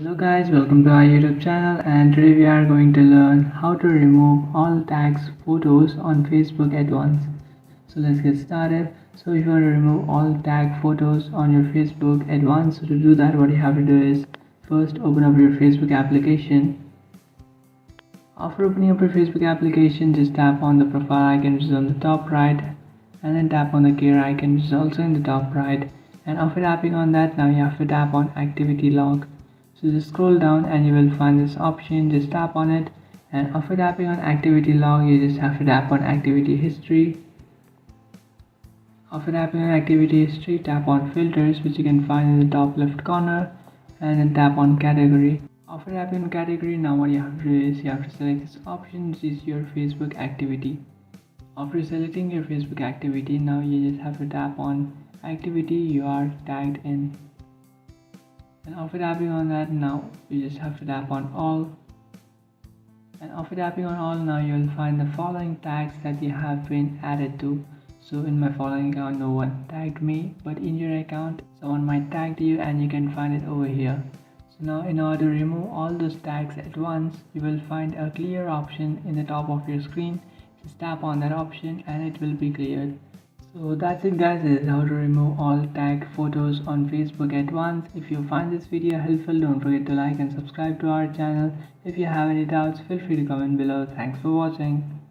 Hello guys, welcome to our YouTube channel, and today we are going to learn how to remove all tags photos on Facebook at once. So let's get started. So if you want to remove all tag photos on your Facebook at once, so to do that what you have to do is first open up your Facebook application. After opening up your Facebook application, just tap on the profile icon which is on the top right, and then tap on the gear icon which is also in the top right, and after tapping on that, now you have to tap on activity log. So just scroll down and you will find this option, just tap on it, and after tapping on activity log you just have to tap on activity history. After tapping on activity history, tap on filters which you can find in the top left corner, and then tap on category. After tapping on category, now what you have to do is you have to select this option which is your Facebook activity. After selecting your Facebook activity, now you just have to tap on activity you are tagged in. And after tapping on that, now you just have to tap on all. And after tapping on all, now you will find the following tags that you have been added to. So in my following account, no one tagged me, but in your account, someone might tag you, and you can find it over here. So now in order to remove all those tags at once, you will find a clear option in the top of your screen. Just tap on that option and it will be cleared. So that's it guys, this is how to remove all tag photos on Facebook at once. If you find this video helpful, don't forget to like and subscribe to our channel. If you have any doubts, feel free to comment below. Thanks for watching.